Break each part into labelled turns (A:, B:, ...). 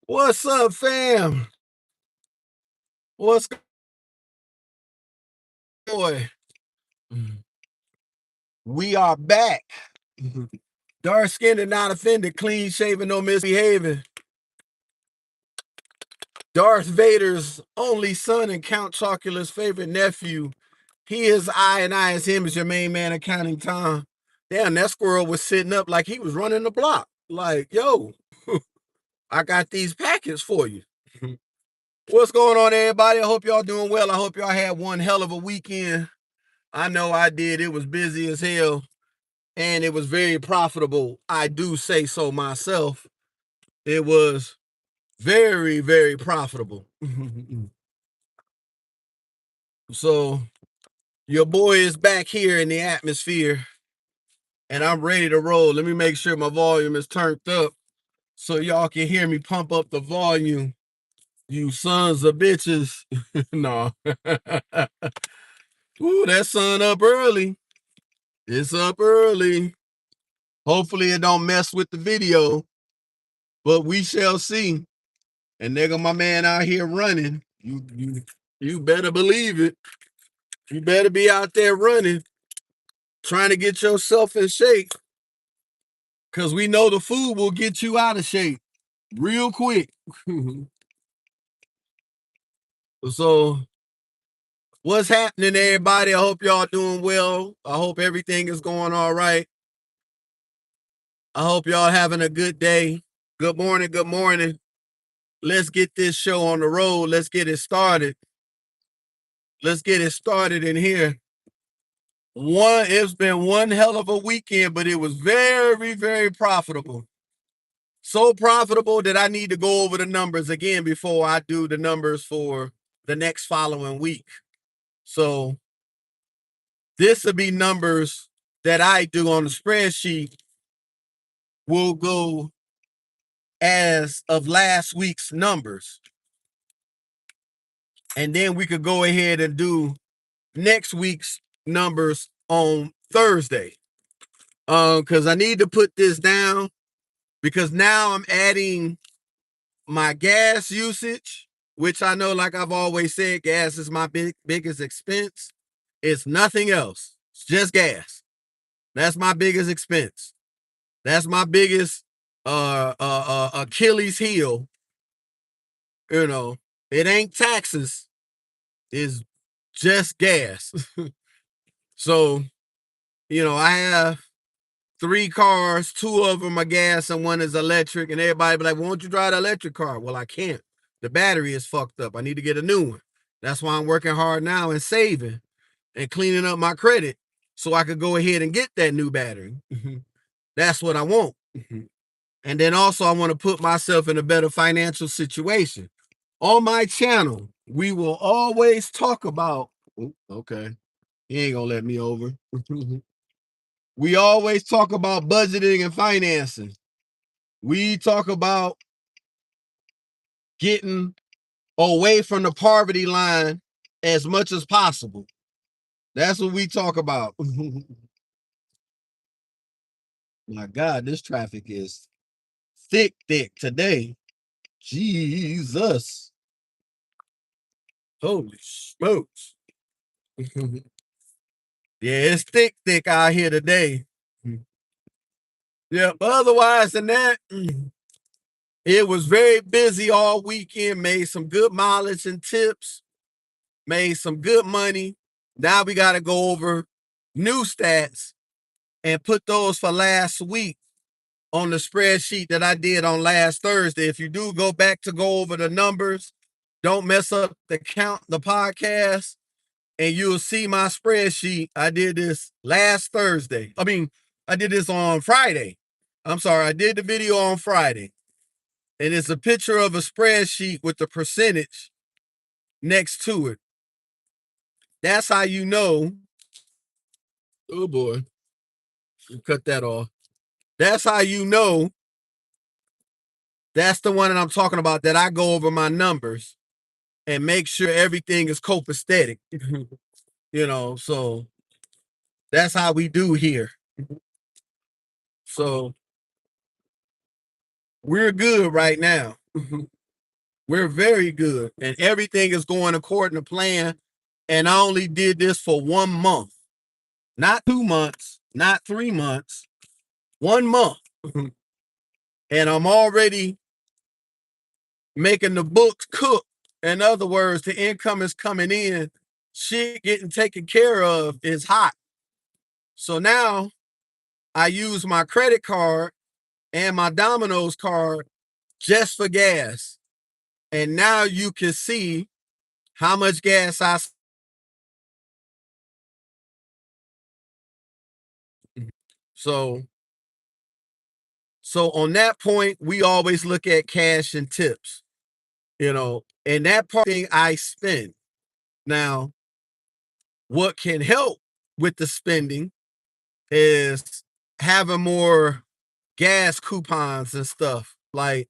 A: What's up, fam? What's boy? We are back. Dark skinned and not offended, clean shaven, no misbehaving. Darth Vader's only son and Count Chocula's favorite nephew. He is I and I is him is your main man accounting Tom. Damn, that squirrel was sitting up like he was running the block. Like, yo, I got these packets for you. What's going on, everybody? I hope y'all doing well. I hope y'all had one hell of a weekend. I know I did. It was busy as hell and it was very profitable. I do say so myself. It was very, very profitable. So your boy is back here in the atmosphere and I'm ready to roll. Let me make sure my volume is turned up so y'all can hear me pump up the volume. You sons of bitches. No. Ooh, that sun up early. It's up early. Hopefully it don't mess with the video, but we shall see. And nigga, my man out here running. You better believe it. You better be out there running, trying to get yourself in shape. Cause we know the food will get you out of shape real quick. So what's happening, everybody? I hope y'all doing well. I hope everything is going all right. I hope y'all having a good day. Good morning, good morning. Let's get this show on the road. Let's get it started. Let's get it started in here. It's been one hell of a weekend, but it was very, very profitable. So profitable that I need to go over the numbers again before I do the numbers for the next following week. So this will be numbers that I do on the spreadsheet will go as of last week's numbers. And then we could go ahead and do next week's numbers on Thursday. Because I need to put this down because now I'm adding my gas usage, which I know, like I've always said, gas is my biggest expense. It's nothing else. It's just gas. That's my biggest expense. That's my biggest Achilles heel. You know, it ain't taxes. It's just gas. So, I have 3 cars, 2 of them are gas and 1 is electric. And everybody be like, why don't you drive the electric car? Well, I can't. The battery is fucked up. I need to get a new one. That's why I'm working hard now and saving and cleaning up my credit so I could go ahead and get that new battery. That's what I want. And then also I want to put myself in a better financial situation. On my channel, we will always talk about, okay, he ain't gonna let me over. We always talk about budgeting and financing. We talk about getting away from the poverty line as much as possible. That's what we talk about. My God, this traffic is thick today. Jesus. Holy smokes. Yeah, it's thick out here today. Yeah, but otherwise than that, it was very busy all weekend. Made some good mileage and tips. Made some good money. Now we got to go over new stats and put those for last week on the spreadsheet that I did on last Thursday. If you do go back to go over the numbers, don't mess up the podcast, and you'll see my spreadsheet. I did this last Thursday. I did this on Friday. I'm sorry, I did the video on Friday. And it's a picture of a spreadsheet with the percentage next to it. That's how you know. Oh boy. Cut that off. That's how you know. That's the one that I'm talking about, that I go over my numbers and make sure everything is copacetic. So that's how we do here. So we're good right now. We're very good, and everything is going according to plan. And I only did this for 1 month, not 2 months, not 3 months, 1 month. And I'm already making the books cook. In other words, the income is coming in, shit getting taken care of is hot. So now I use my credit card and my Domino's card just for gas. And now you can see how much gas I. So so on that point, we always look at cash and tips, and that part thing I spend. Now, what can help with the spending is having more gas coupons and stuff. Like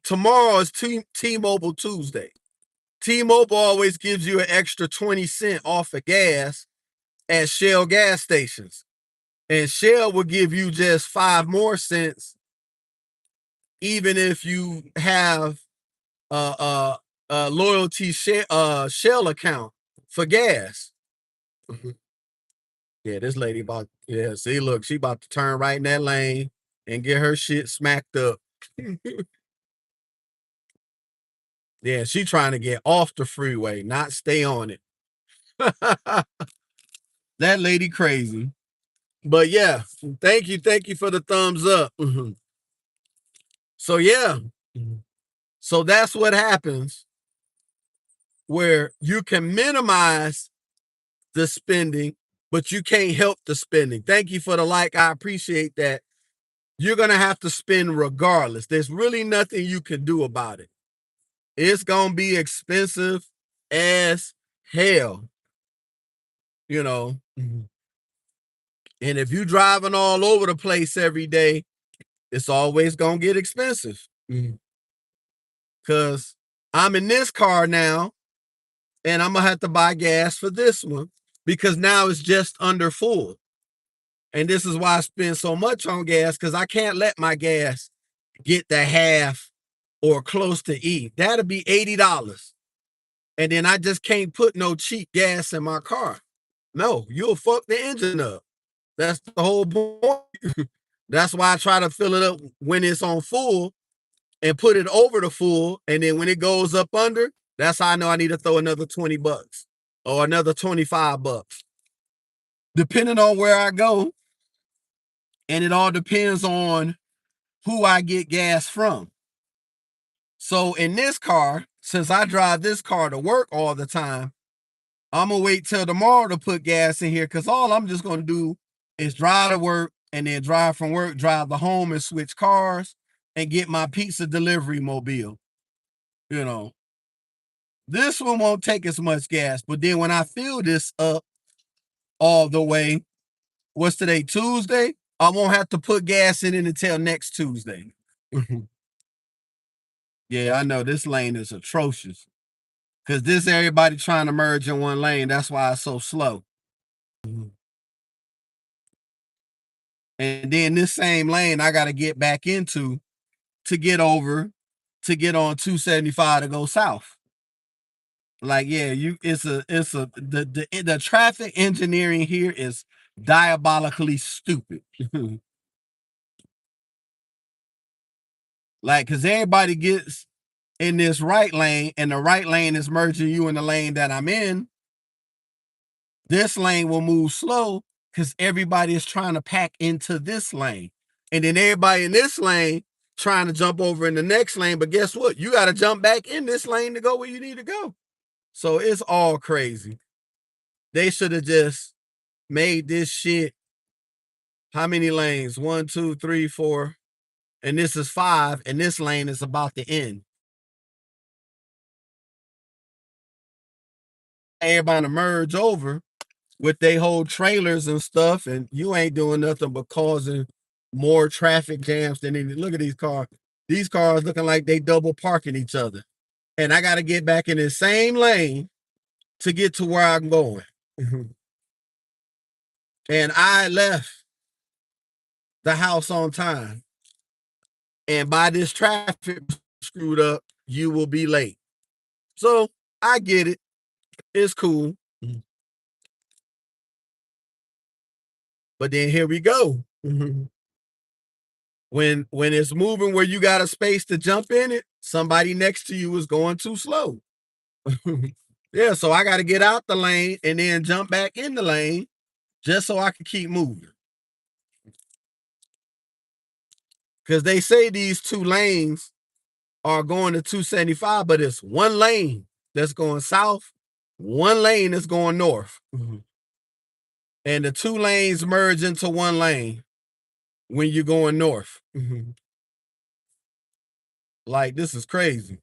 A: tomorrow is T-Mobile Tuesday. T-Mobile always gives you an extra 20 cents off of gas at Shell gas stations. And Shell will give you just 5 more cents even if you have a loyalty Shell account for gas. Yeah, this lady about see, look, she about to turn right in that lane and get her shit smacked up. Yeah, she trying to get off the freeway, not stay on it. That lady crazy. But yeah, thank you for the thumbs up. So yeah, so that's what happens where you can minimize the spending, but you can't help the spending. Thank you for the like. I appreciate that. You're gonna have to spend regardless. There's really nothing you can do about it. It's gonna be expensive as hell, you know. And if you're driving all over the place every day, it's always gonna get expensive. Cause I'm in this car now, and I'm gonna have to buy gas for this one because now it's just under full. And this is why I spend so much on gas because I can't let my gas get the half or close to E. That'll be $80. And then I just can't put no cheap gas in my car. No, you'll fuck the engine up. That's the whole point. That's why I try to fill it up when it's on full and put it over the full. And then when it goes up under, that's how I know I need to throw another $20 or another $25. Depending on where I go, and it all depends on who I get gas from. So in this car, since I drive this car to work all the time, I'm gonna wait till tomorrow to put gas in here because all I'm just gonna do is drive to work and then drive from work, drive to home and switch cars and get my pizza delivery mobile. You know, this one won't take as much gas, but then when I fill this up all the way, what's today, Tuesday? I won't have to put gas in it until next Tuesday. Yeah, I know this lane is atrocious because this everybody trying to merge in one lane. That's why it's so slow. And then this same lane I got to get back into to get over to get on 275 to go south. Like, yeah, the traffic engineering here is diabolically stupid. Like, cause everybody gets in this right lane and the right lane is merging you in the lane that I'm in. This lane will move slow because everybody is trying to pack into this lane. And then everybody in this lane trying to jump over in the next lane. But guess what? You got to jump back in this lane to go where you need to go. So it's all crazy. They should have just made this shit. How many lanes? 1, 2, 3, 4. And this is 5. And this lane is about to end. Everybody to merge over with they whole trailers and stuff, and you ain't doing nothing but causing more traffic jams than any. Look at these cars. These cars looking like they double parking each other. And I got to get back in the same lane to get to where I'm going. And I left the house on time. And by this traffic screwed up, you will be late. So I get it. It's cool. But then here we go. When it's moving where you got a space to jump in it, somebody next to you is going too slow. Yeah, so I got to get out the lane and then jump back in the lane just so I can keep moving. Because they say these two lanes are going to 275, but it's one lane that's going south, one lane that's going north. And the two lanes merge into one lane when you're going north. Like, this is crazy.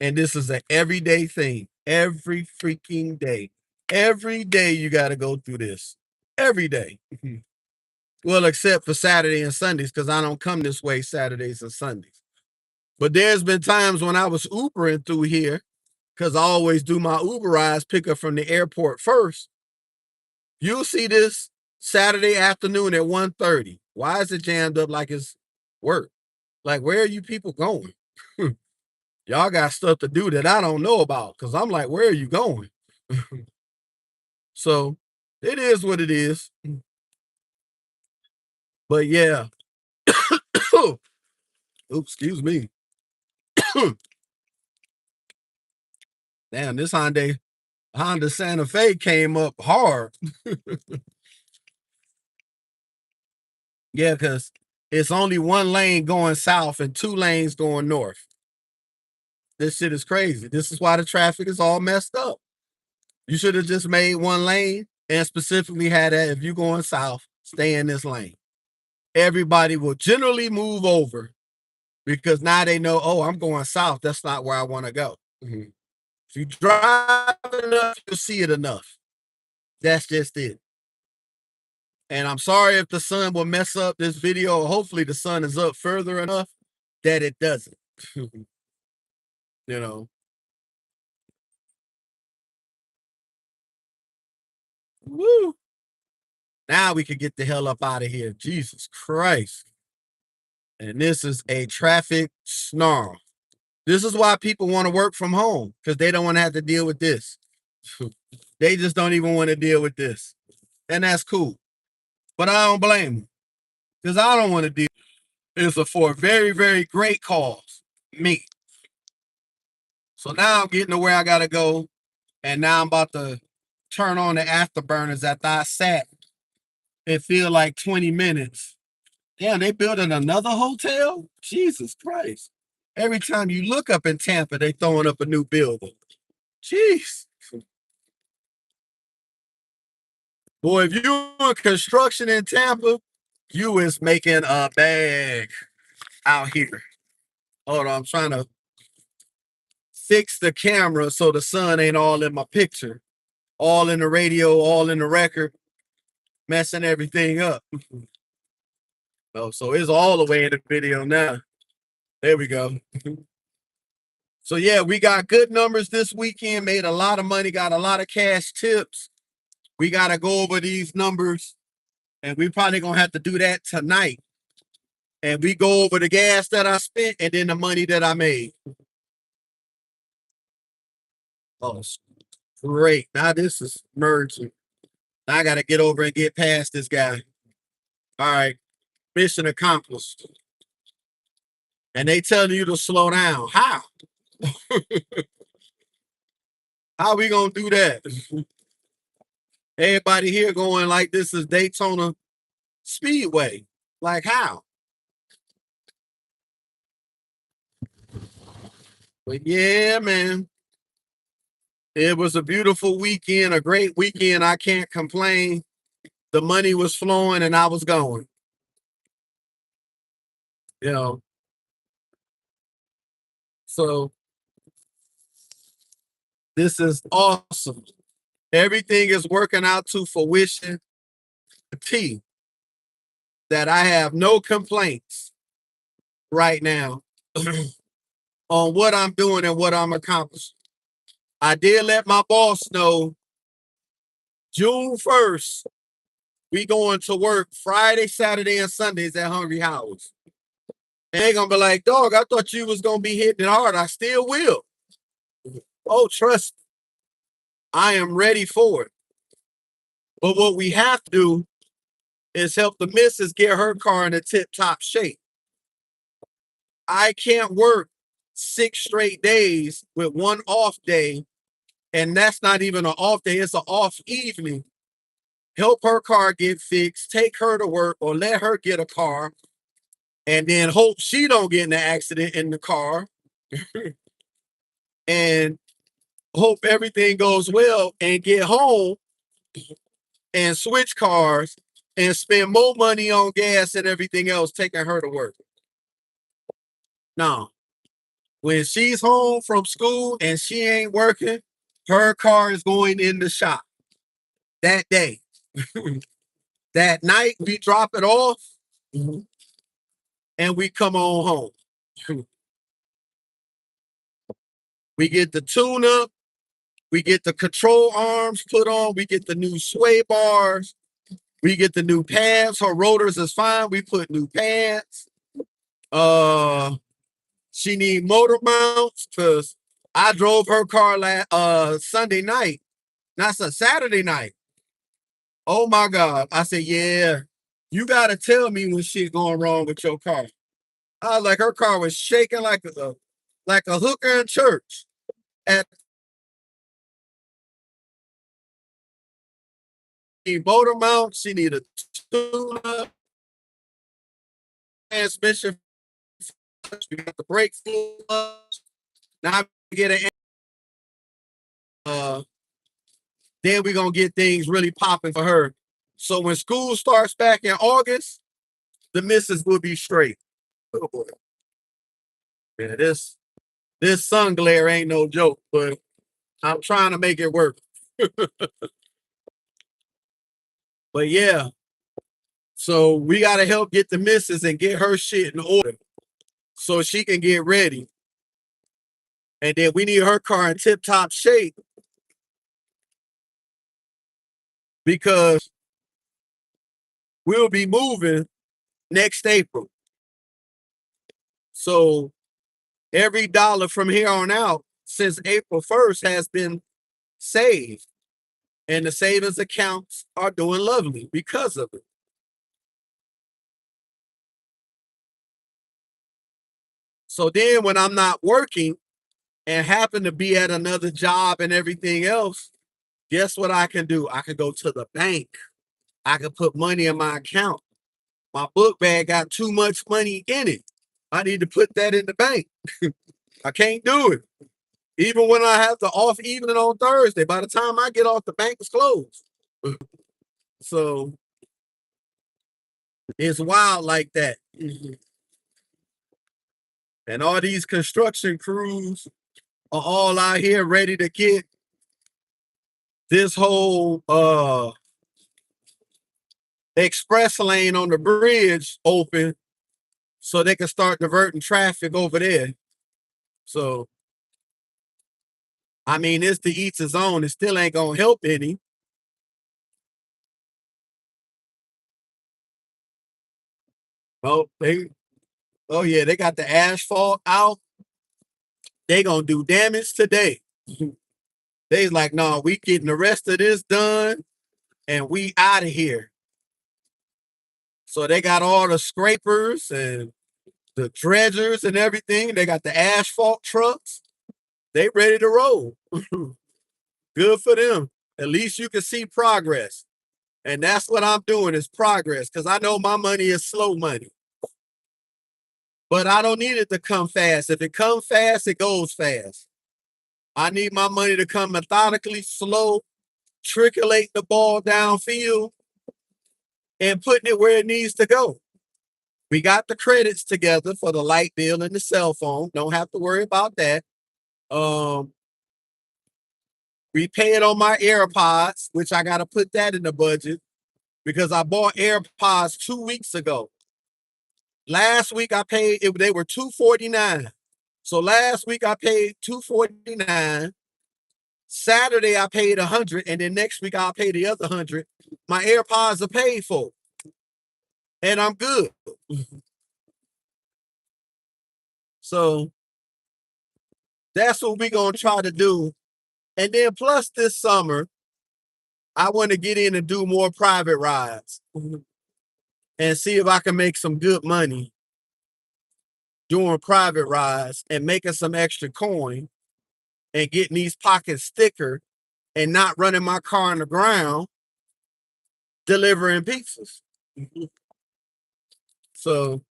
A: And this is an everyday thing. Every freaking day. Every day you got to go through this. Every day. Well, except for Saturday and Sundays, because I don't come this way Saturdays and Sundays. But there's been times when I was Ubering through here, because I always do my Uber rides, pick up from the airport first. You'll see this Saturday afternoon at 1:30. Why is it jammed up like it's work? Like, where are you people going? Y'all got stuff to do that I don't know about, because I'm like, where are you going? So it is what it is. But yeah. Oops, excuse me. Damn, this Honda Santa Fe came up hard. Yeah, because it's only one lane going south and two lanes going north. This shit is crazy. This is why the traffic is all messed up. You should have just made one lane and specifically had that if you're going south, stay in this lane. Everybody will generally move over because now they know, oh, I'm going south. That's not where I want to go. If you drive enough, you'll see it enough. That's just it. And I'm sorry if the sun will mess up this video. Hopefully the sun is up further enough that it doesn't. You know. Woo. Now we could get the hell up out of here. Jesus Christ. And this is a traffic snarl. This is why people want to work from home, because they don't want to have to deal with this. They just don't even want to deal with this. And that's cool. But I don't blame them, because I don't want to deal. It's for a very, very great cause. Me. So now I'm getting to where I gotta go. And now I'm about to turn on the afterburners after I sat. It feel like 20 minutes. Damn, they building another hotel? Jesus Christ. Every time you look up in Tampa, they throwing up a new building. Jeez. Boy, if you in construction in Tampa, you is making a bag out here. Hold on, I'm trying to fix the camera so the sun ain't all in my picture. All in the radio, all in the record, messing everything up. Oh, so it's all the way in the video now. There we go. So yeah, we got good numbers this weekend, made a lot of money, got a lot of cash tips. We got to go over these numbers, and we probably going to have to do that tonight. And we go over the gas that I spent and then the money that I made. Oh, great. Now this is merging. Now I got to get over and get past this guy. All right. Mission accomplished. And they telling you to slow down. How? How we going to do that? Everybody here going like this is Daytona Speedway. Like how? But yeah, man. It was a beautiful weekend, a great weekend. I can't complain. The money was flowing and I was going. You know. So this is awesome. Everything is working out to fruition. T that I have no complaints right now on what I'm doing and what I'm accomplishing. I did let my boss know June 1st, we going to work Friday, Saturday, and Sundays at Hungry Howard's. And they gonna be like, dog, I thought you was gonna be hitting it hard. I still will. Oh, trust me, I am ready for it. But what we have to do is help the missus get her car in a tip-top shape. I can't work 6 straight days with one off day, and that's not even an off day, it's an off evening. Help her car get fixed, take her to work, or let her get a car, and then hope she don't get in an accident in the car, and hope everything goes well, and get home and switch cars and spend more money on gas and everything else taking her to work. No, when she's home from school and she ain't working, her car is going in the shop that day. That night, we drop it off and we come on home. We get the tune up, we get the control arms put on, we get the new sway bars, we get the new pads. Her rotors is fine. We put new pads. She need motor mounts because I drove her car Sunday night. That's a Saturday night. Oh my God. I said, yeah, you gotta tell me when shit going wrong with your car. I was like, her car was shaking like a hooker in church. At the motor mount, she need a tune up, transmission. We got the brake fluids. Now we get an then we're gonna get things really popping for her. So when school starts back in August, the missus will be straight. Oh boy. Yeah, this sun glare ain't no joke, but I'm trying to make it work. But yeah, so we gotta help get the missus and get her shit in order so she can get ready. And then we need her car in tip-top shape because we'll be moving next April. So every dollar from here on out since April 1st has been saved. And the savings accounts are doing lovely because of it. So then when I'm not working and happen to be at another job and everything else, guess what I can do? I can go to the bank. I can put money in my account. My book bag got too much money in it. I need to put that in the bank. I can't do it. Even when I have the off evening on Thursday, by the time I get off, the bank is closed. So it's wild like that. And all these construction crews are all out here ready to get this whole express lane on the bridge open so they can start diverting traffic over there. So I mean, it's to each his own. It still ain't gonna help any. Oh, oh yeah, they got the asphalt out. They gonna do damage today. They like, no, we getting the rest of this done and we out of here. So they got all the scrapers and the dredgers and everything. They got the asphalt trucks. They ready to roll. Good for them. At least you can see progress. And that's what I'm doing is progress because I know my money is slow money. But I don't need it to come fast. If it comes fast, it goes fast. I need my money to come methodically, slow, trickling the ball downfield and putting it where it needs to go. We got the credits together for the light bill and the cell phone. Don't have to worry about that. Um, we pay it on my AirPods, which I got to put that in the budget because I bought AirPods 2 weeks ago. Last week I paid it, they were $249. So last week I paid $249. Saturday I paid $100, and then next week I'll pay the other $100. My AirPods are paid for, and I'm good. So that's what we're gonna try to do. And then plus this summer, I want to get in and do more private rides and see if I can make some good money doing private rides and making some extra coin and getting these pockets thicker and not running my car on the ground delivering pizzas. So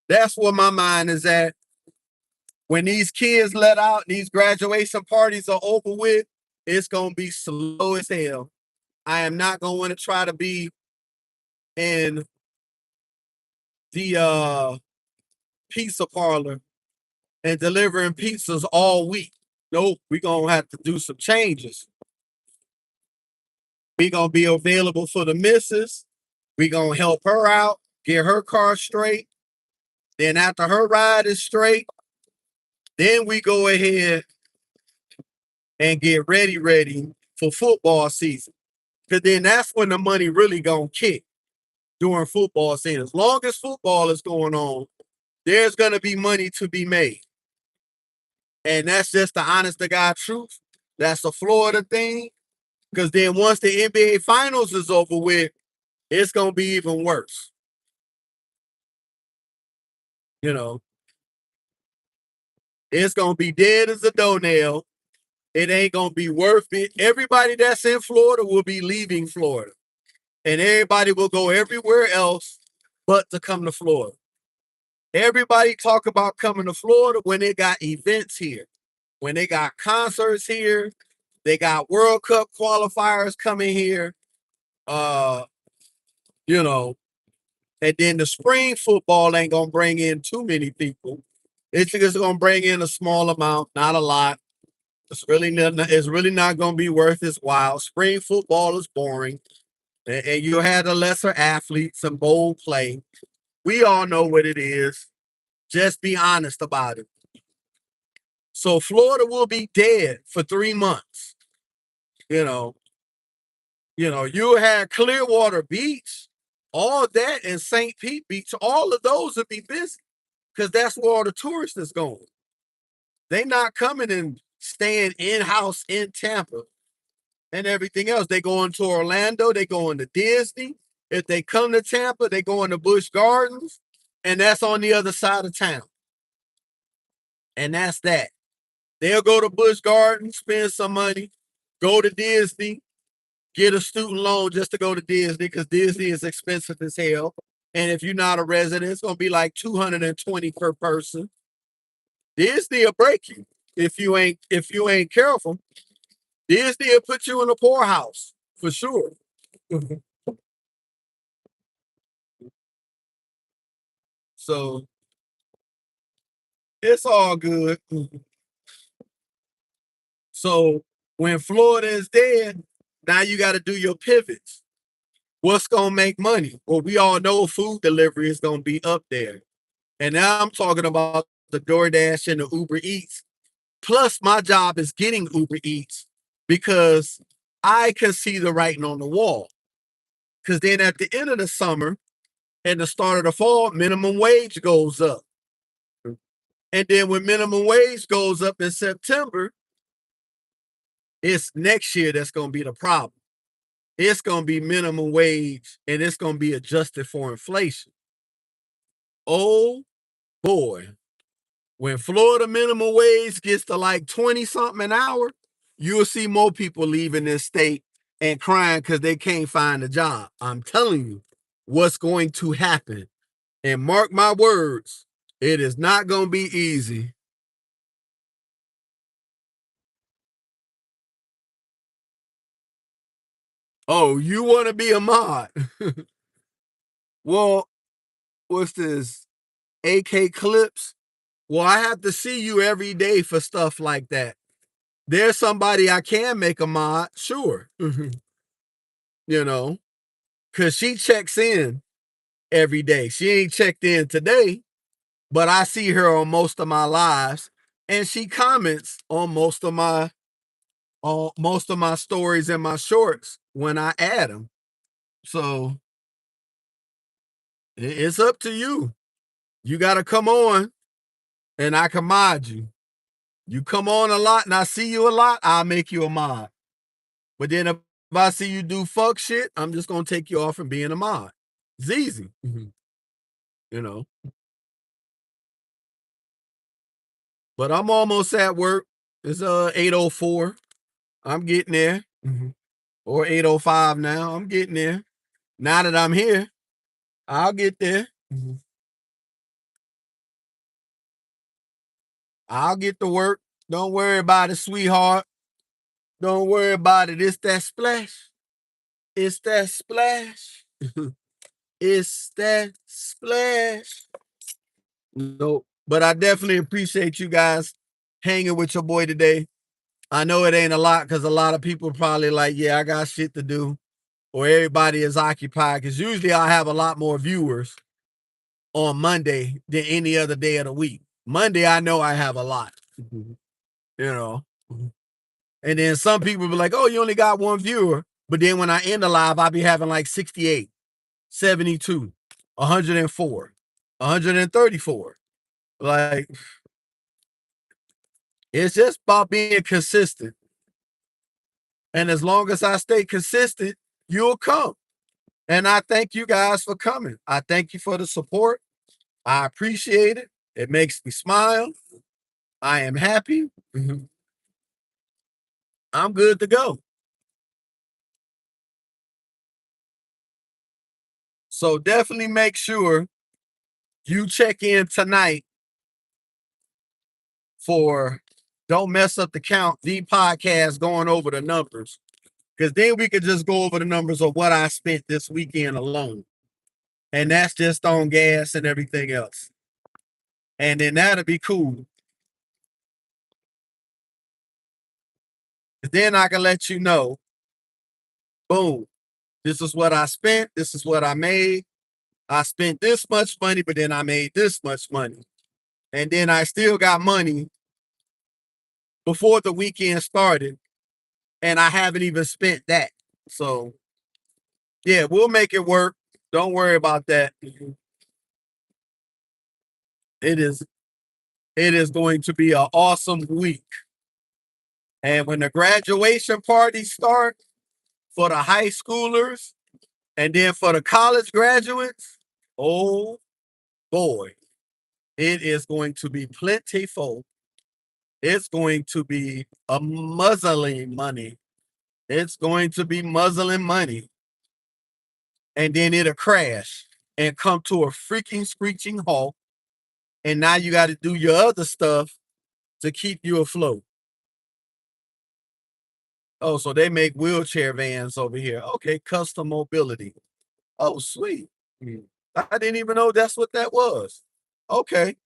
A: that's where my mind is at. When these kids let out, these graduation parties are over with, it's gonna be slow as hell. I am not gonna want to try to be in the pizza parlor and delivering pizzas all week. Nope, we're gonna have to do some changes. We're gonna be available for the missus. We're gonna help her out, get her car straight. Then after her ride is straight, then we go ahead and get ready for football season. Cause then that's when the money really gonna kick during football season. As long as football is going on, there's gonna be money to be made. And that's just the honest to God truth. That's a Florida thing. Because then once the NBA finals is over with, it's gonna be even worse. You know, it's gonna be dead as a doornail. It ain't gonna be worth it. Everybody that's in Florida will be leaving Florida. And everybody will go everywhere else but to come to Florida. Everybody talk about coming to Florida when they got events here, when they got concerts here, they got World Cup qualifiers coming here. Uh, you know, and then the spring football ain't gonna bring in too many people. It's just gonna bring in a small amount, not a lot. It's really not gonna be worth its while. Spring football is boring, and you had the lesser athletes, some bold play. We all know what it is. Just be honest about it. So Florida will be dead for 3 months. You know, you had Clearwater Beach, all that, and St. Pete Beach. All of those would be busy because that's where all the tourists is going. They not coming and staying in house in Tampa and everything else. They going to Orlando. They going to Disney. If they come to Tampa, they going to Busch Gardens, and that's on the other side of town. And that's that. They'll go to Busch Gardens, spend some money, go to Disney, get a student loan just to go to Disney because Disney is expensive as hell. And if you're not a resident, it's gonna be like $220 per person. Disney will break you if you ain't careful. Disney will put you in a poorhouse for sure. So it's all good. So when Florida is dead, now you got to do your pivots. What's gonna make money? Well, we all know food delivery is gonna be up there. And now I'm talking about the DoorDash and the Uber Eats. Plus, my job is getting Uber Eats because I can see the writing on the wall. Because then at the end of the summer and the start of the fall, minimum wage goes up. And then when minimum wage goes up in September, it's next year that's going to be the problem. It's going to be minimum wage and it's going to be adjusted for inflation. Oh boy. When Florida minimum wage gets to like 20 something an hour, you'll see more people leaving this state and crying because they can't find a job. I'm telling you what's going to happen. And mark my words, it is not going to be easy. Oh, you want to be a mod? Well, what's this? AK Clips? Well, I have to see you every day for stuff like that. There's somebody I can make a mod, sure. you know, because she checks in every day. She ain't checked in today, but I see her on most of my lives, and she comments on most of my stories and my shorts when I add them. So it's up to you. You got to come on. and I can mod you. You come on a lot and I see you a lot, I'll make you a mod. But then if I see you do fuck shit, I'm just gonna take you off from being a mod. It's easy. You know. But I'm almost at work. It's 8:04. I'm getting there. Or 8:05 now. I'm getting there. Now that I'm here, I'll get there. I'll get to work. Don't worry about it, sweetheart. Don't worry about it. It's that splash. It's that splash. It's that splash. No, but I definitely appreciate you guys hanging with your boy today. I know it ain't a lot because a lot of people probably like, yeah, I got shit to do, or everybody is occupied. Because usually I have a lot more viewers on Monday than any other day of the week. Monday, I know I have a lot, you know. And then some people be like, oh, you only got one viewer. But then when I end the live, I'll be having like 68, 72, 104, 134. Like, it's just about being consistent. And as long as I stay consistent, you'll come. And I thank you guys for coming. I thank you for the support. I appreciate it. It makes me smile. I am happy. I'm good to go. So definitely make sure you check in tonight for Don't Mess Up the Count, the podcast going over the numbers. Because then we could just go over the numbers of what I spent this weekend alone. And that's just on gas and everything else. And then that'll be cool. Then I can let you know, boom, this is what I spent. This is what I made. I spent this much money, but then I made this much money. And then I still got money before the weekend started. And I haven't even spent that. So, yeah, we'll make it work. Don't worry about that. It is going to be an awesome week. And when the graduation parties start for the high schoolers and then for the college graduates, oh boy, it is going to be plentiful. It's going to be a muzzling money. It's going to be muzzling money. And then it'll crash and come to a freaking screeching halt. And now you got to do your other stuff to keep you afloat. Oh, so they make wheelchair vans over here. Okay, custom mobility. Oh, sweet. I didn't even know that's what that was. Okay.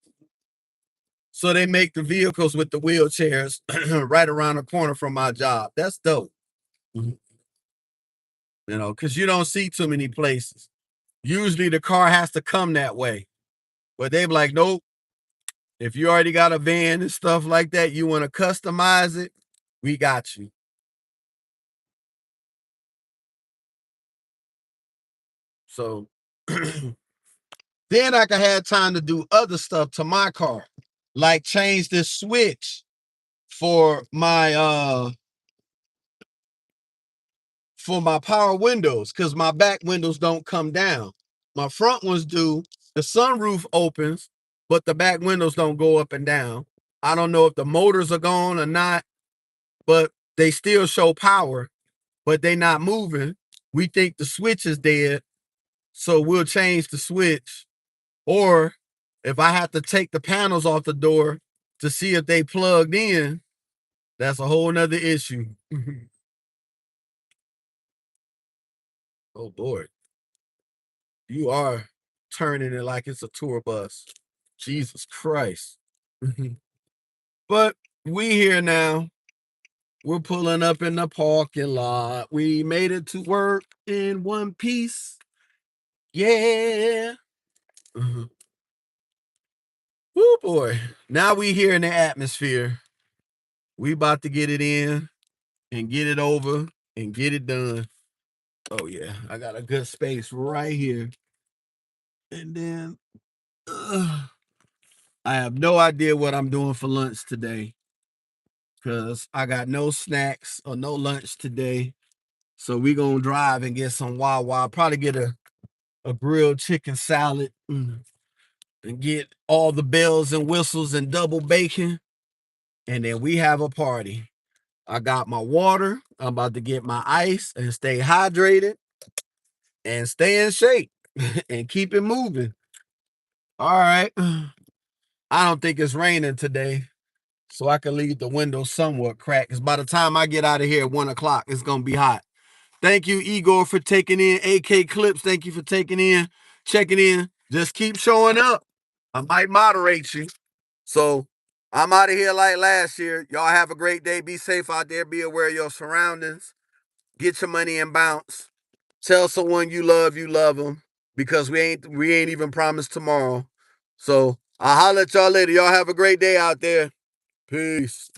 A: So they make the vehicles with the wheelchairs right around the corner from my job. That's dope. You know, because you don't see too many places. Usually the car has to come that way. But they be like, nope. If you already got a van and stuff like that, you want to customize it, we got you. So then I can have time to do other stuff to my car, like change this switch for my power windows, because my back windows don't come down. My front ones do. The sunroof opens, but the back windows don't go up and down. I don't know if the motors are gone or not, but they still show power, but they not moving. We think the switch is dead, so we'll change the switch. Or if I have to take the panels off the door to see if they plugged in, that's a whole nother issue. Oh boy. You are turning it like it's a tour bus. Jesus Christ. But we here now. We're pulling up in the parking lot. We made it to work in one piece. Yeah. Oh boy. Now we here in the atmosphere. We about to get it in and get it over and get it done. Oh yeah, I got a good space right here. And then I have no idea what I'm doing for lunch today because I got no snacks or no lunch today. So we gonna drive and get some Wawa. Probably get a grilled chicken salad and get all the bells and whistles and double bacon. And then we have a party. I got my water. I'm about to get my ice and stay hydrated and stay in shape and keep it moving. All right. I don't think it's raining today, so I can leave the window somewhat cracked. Because by the time I get out of here at 1 o'clock, it's gonna be hot. Thank you, Igor, for taking in AK Clips. Thank you for taking in, checking in. Just keep showing up. I might moderate you. So I'm out of here like last year. Y'all have a great day. Be safe out there. Be aware of your surroundings. Get your money and bounce. Tell someone you love them because we ain't even promised tomorrow. So I'll holler at y'all later. Y'all have a great day out there. Peace.